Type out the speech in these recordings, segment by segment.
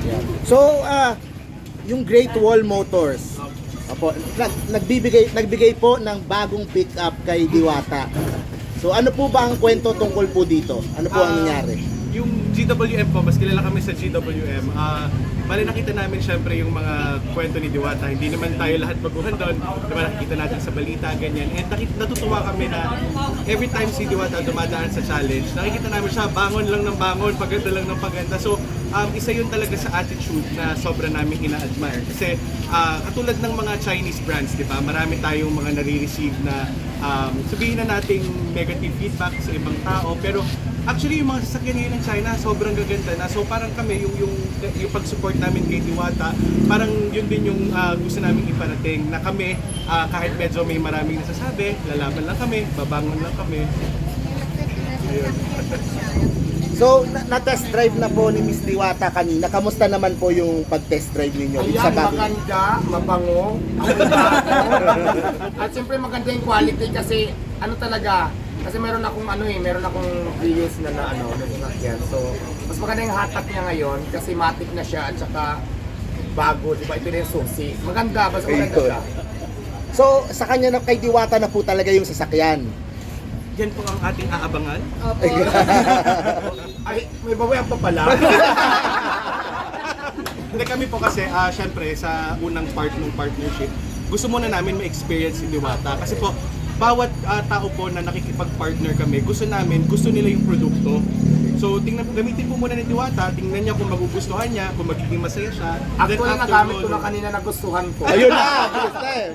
Yan. So, yung Great Wall Motors, opo, nagbigay po ng bagong pick-up kay Diwata. So, ano po ba ang kwento tungkol po dito? Ano po ang nangyari? Yung GWM po, mas kilala kami sa GWM. Bali nakita namin syempre yung mga kwento ni Diwata. Hindi naman tayo lahat baguhan doon. Diba nakikita natin sa balita, ganyan. And natutuwa kami na every time si Diwata dumadaan sa challenge, nakikita namin siya, bangon lang ng bangon, paganda lang ng paganda. So, isa yun talaga sa attitude na sobra namin ina-admire. Kasi katulad ng mga Chinese brands, di ba? Marami tayong mga nare-receive na sabihin na nating negative feedback sa ibang tao. Pero actually, yung mga sasakyan ngayon ng China, sobrang gaganda na. So parang kami, yung pag-support namin kay Diwata, parang yun din yung gusto namin iparating na kami, kahit medyo may maraming nasasabi, lalaban lang kami, babangon lang kami. Ayun. So, na-test drive na po ni Miss Diwata kanina. Kamusta naman po yung pag-test drive ninyo? Ayan, maganda, mabango, at siyempre maganda yung quality kasi ano talaga, kasi meron akong Prius na sasakyan. So, mas maganda yung hatak niya ngayon kasi matic na siya at saka bago, di ba? Ito na yung susi. Maganda, basta maganda siya. So, sa kanya na kay Diwata na po talaga yung sasakyan. Yan po ang ating aabangan. Opo. Ay, may babayan pa pala. Hindi kami po kasi, syempre, sa unang part ng partnership, gusto muna namin ma-experience si Diwata. Kasi po, bawat tao po na nakikipag-partner kami, gusto nila yung produkto. So, gamitin po muna ni Diwata, tingnan niya kung magugustuhan niya, kung magiging masaya siya. Actually, nagamit ko na kanina nagustuhan ko. Ayun na! Bilis na eh!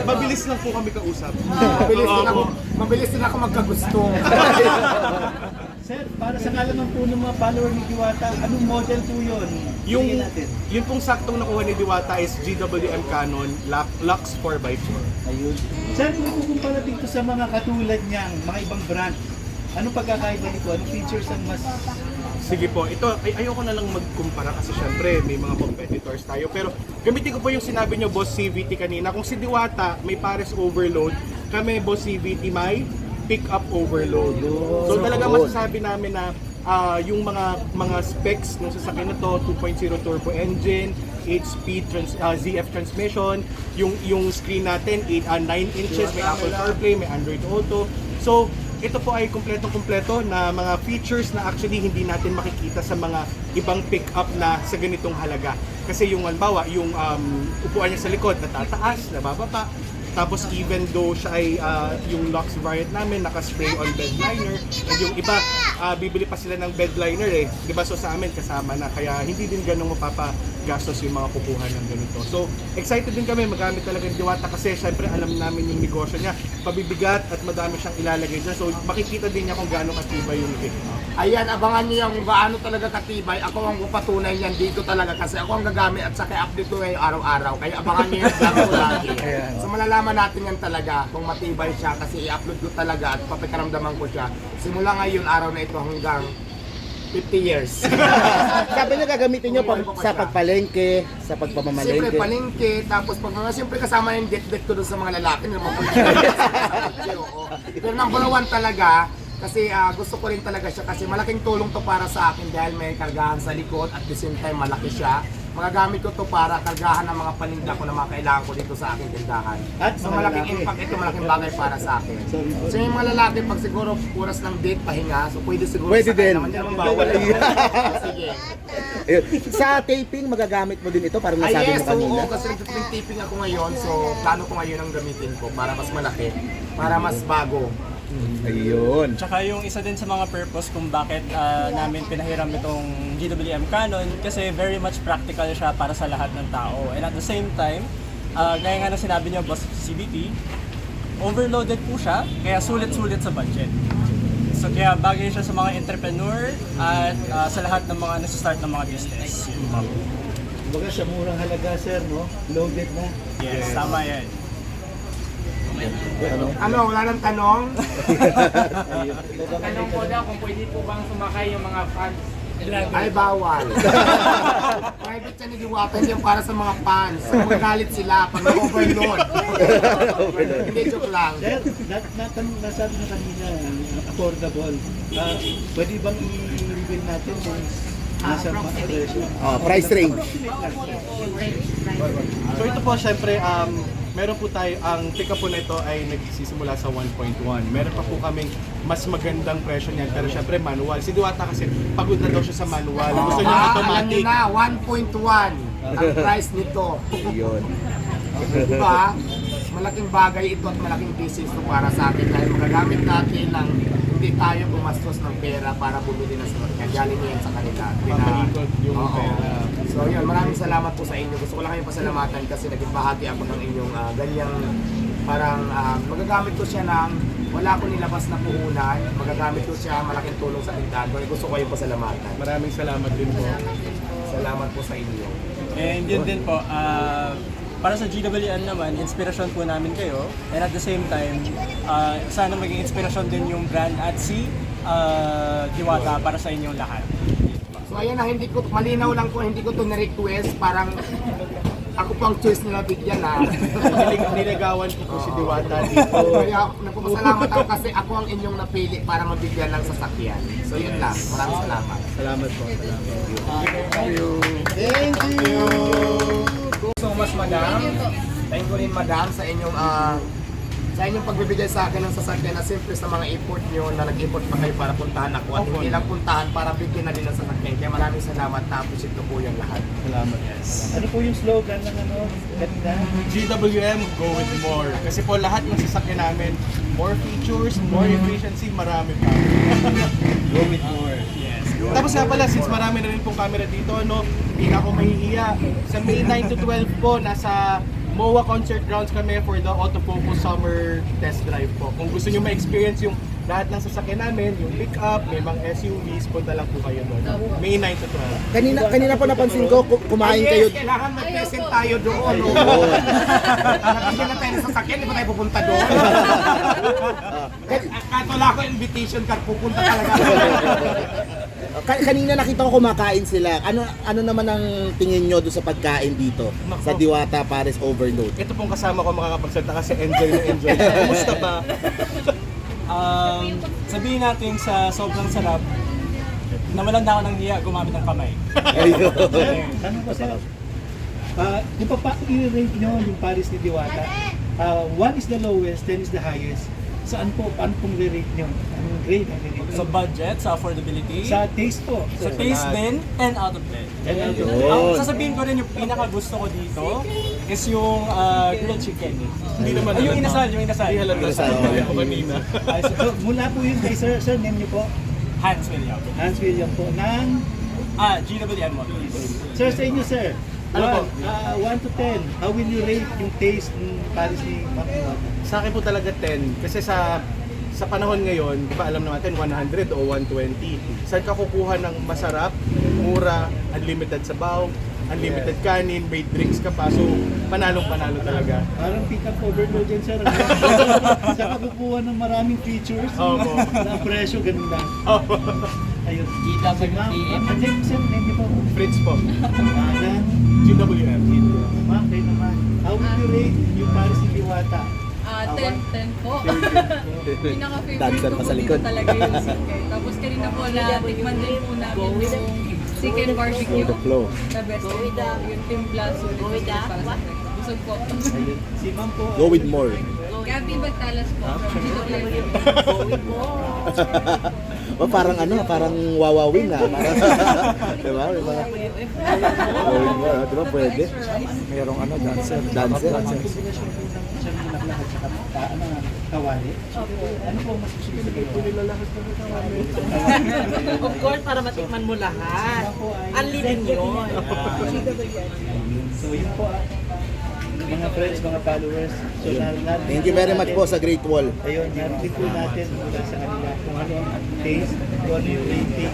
Mabilis lang po kami kausap. Mabilis din ako magkagusto. Sir, para sa kaalaman po ng mga follower ni Diwata, anong model po yun? Tingnan natin. Yung pong saktong nakuha ni Diwata is GWM Canon Lux 4x4. Ayun. Sir, kung kukumpara dito sa mga katulad niyang mga ibang brand, anong pagkakaiba nito? Anong features ang mas... Sige po, ito ayoko na lang magkumpara kasi syempre may mga competitors tayo. Pero gamitin ko po yung sinabi nyo, Boss CVT kanina. Kung si Diwata may pares overload, kami Boss CVT may pick-up overload. So talaga masasabi namin na yung mga specs ng sasakyan na to, 2.0 turbo engine, 8-speed ZF transmission, yung screen natin 9 inches, may Apple CarPlay, may Android Auto. So ito po ay kumpletong-kumpleto na mga features na actually hindi natin makikita sa mga ibang pick-up na sa ganitong halaga. Kasi yung halimbawa, yung upuan niya sa likod natataas, nabababa. Tapos even though siya ay yung Lux variant namin, naka-spray on bed liner. And yung iba, bibili pa sila ng bed liner eh. Diba? So sa amin kasama na. Kaya hindi din ganun mapapagastos yung mga kukuha ng ganito. So excited din kami magamit talaga ng Diwata kasi syempre alam namin yung negosyo niya. Pabibigat at madami siyang ilalagay dyan. So makikita din niya kung gaano katibay yung pick. Ayan, abangan niyo yung gaano talaga katibay. Ako ang patunay yan dito talaga kasi ako ang gagamit at saka update ko ngayon araw-araw. Kaya abangan niyo yung vlog ko lagi. So malalaman natin yan talaga kung matibay siya kasi i-upload ko talaga at papikaramdaman ko siya. Simula ngayon araw na ito hanggang 50 years. Sabi niya gagamitin niyo sa pagpalengke, sa Siyempre pagpamamalengke. palengke, tapos pag mga siyempre kasama yung det-det ko doon sa mga lalaki na mga Pero number one talaga, kasi gusto ko rin talaga siya kasi malaking tulong to para sa akin dahil may kargahan sa likod at the same time malaki siya. Magagamit ko to para kargahan ng mga paninda ko na mga kailangan ko dito sa aking tindahan. At So mga malaking lalaki. impact ito, malaking bagay para sa akin. So yung mga lalaki, pag siguro oras ng date, pahinga, so pwede siguro Pwede sakay din. naman, hindi naman bawal. Sige. Ayun. Sa taping, magagamit mo din ito parang Ay nasabi yes, mo kanina. oo, kasi nagtitiping ako ngayon, so plano ko ngayon ang gamitin ko para mas malaki, para mas bago. Ayun. Tsaka yung isa din sa mga purpose kung bakit namin pinahiram itong GWM Canon kasi very much practical siya para sa lahat ng tao. And at the same time, gaya nga na sinabi niyo, Boss CBT, overloaded po siya, kaya sulit-sulit sa budget. So kaya bagay siya sa mga entrepreneur at sa lahat ng mga nasa-start ng mga business. Kumbaga sa murang halaga, sir, no? Loaded na. Yes, tama yan. Ano, wala nang tanong? Tanong ko daw kung pwede po bang sumakay yung mga fans. Ay, bawal. Private siya ni Diwata, hindi yan para sa mga fans. Magalit sila pag na-overload. Hindi, joke lang. Dahil nasabi na kanina, affordable. Pwede bang i-reveal natin kung Nasa Price range. So ito po, syempre, meron po tayo, ang pick-up po nito ay nagsisimula sa 1.1. Meron pa po kaming mas magandang presyo niyan, pero syempre manual. Si Diwata kasi pagod na daw siya sa manual. Gusto niya Alam automatic. niyo na, 1.1 ang price nito. Yun. Diba? Malaking bagay ito at malaking business ito para sa atin dahil magagamit natin ng hindi tayo gumastos ng pera para bumili ng sasakyan. Galing yan sa kanila. Papaikot yung Oo. pera. So yun, maraming salamat po sa inyo. Gusto ko lang kayong pasalamatan kasi naging bahagi ako ng inyong ganyang parang magagamit ko siya ng wala ko nilabas na puhunan. Magagamit ko siya malaking tulong sa tindahan. Kaya gusto ko kayong pasalamatan. Maraming salamat din po. Salamat po sa inyo. And yun din po, para sa GWM naman, inspirasyon po namin kayo. And at the same time, sana maging inspirasyon din yung brand at si Diwata para sa inyong lahat. So ayan na, hindi ko, malinaw lang ko, hindi ko to na-request. Parang ako pang choice nila bigyan na. Niligawan ko po si Diwata dito. Kaya nagpapasalamat ako kasi ako ang inyong napili para mabigyan ng sasakyan. So yun lang, maraming salamat. Salamat po. Thank you! So much, madam. Thank you rin, madam, sa inyong pagbibigay sa akin ng sasakyan na simple sa mga import nyo na nag-import pa kayo para puntahan ako at hindi lang puntahan para bigyan na din ng sasakyan. Kaya maraming salamat, na-appreciate ko po yung lahat. Salamat. Ano po yung slogan ng ganda? GWM, go with more. Kasi po lahat ng sasakyan namin, more features, more efficiency, marami pa. Go with more. Yes. Tapos nga pala, since marami na rin pong camera dito, hindi na ako mahihiya. Sa May 9 to 12 po, nasa MOA Concert Grounds kami for the Autofocus Summer Test Drive po. Kung gusto nyo ma-experience yung lahat ng sasakyan namin, yung pick-up, may mga SUVs, punta lang po kayo doon. May 9 to 12. Kanina po napansin ko, kumain kayo. Kailangan mag-present tayo doon. Nabigyan na tayo ng sasakyan, di ba tayo pupunta doon? Kahit wala ko invitation card, pupunta talaga. Kanina nakita ko kumakain sila. Ano naman ang tingin nyo doon sa pagkain dito? Sa Diwata Paris Overload? Ito pong kasama ko makakapagsalita kasi enjoy na enjoy. Kumusta ba? Sabihin natin sa sobrang sarap, nawalan na ako ng hiya gumamit ng kamay. Ayun. Tanong ko sir, kung i-rate nyo yung Paris ni Diwata, 1 is the lowest, 10 is the highest. Saan po, paano pong re-rate nyo? Anong grade ang re-rate nyo? Sa budget, sa affordability, Sa taste po. sa taste din, and out of 10. And out of Ang Yun. sasabihin ko rin yung pinaka gusto ko dito is yung grilled chicken. Hindi naman Ay, yung halata. inasal, yung inasal. Hindi halata sa Inasal. ako kanina. Ay, so, mula po yun kay sir, name nyo po, Hans William. Hans William po, ng, GWM Motors. sir sa inyo sir, Ano po? 1 to 10, how will you rate yung taste ng Paris ni Ma'am Diwata? Sa akin po talaga 10 kasi sa panahon ngayon, di ba alam natin 100 o 120. Saan ka kukuha ng masarap, mura, unlimited sabaw, unlimited kanin, may drinks ka pa. So, panalong-panalo talaga. Parang pick-up overload yan sir. Sa kakukuha ng maraming features, Opo. na presyo, ganun lang. Ayun. Si ma'am, name sir, name niyo po. Fritz po. Ng GWM. ma'am, kayo naman. How would you rate yung Paris ni Diwata? 10 po. Pinaka-favorite Dancer ko pa po sa dito likod. talaga yung chicken. Tapos kanina po na-tikman din po namin yung chicken barbecue. The flow. The best po. Yung timpla, sulit po para sa breakfast. Busog po. Ayun. Si ma'am po. Go with more. Gabi Bagtalas po. Dito O parang parang wawawin na. Parang, diba? Go with more. Diba pwede? Merong dancer. Dancer. Kombinasyon po ng isang lahat sa kawali. Ano po mas gusto niyo? Of course, para matikman mo lahat. Unlimited yun. So yun po mga friends, mga followers. So Thank you very much po sa Great Wall. Ayun, narinig po natin mula sa kanila kung ano ang taste, kung ano yung rating.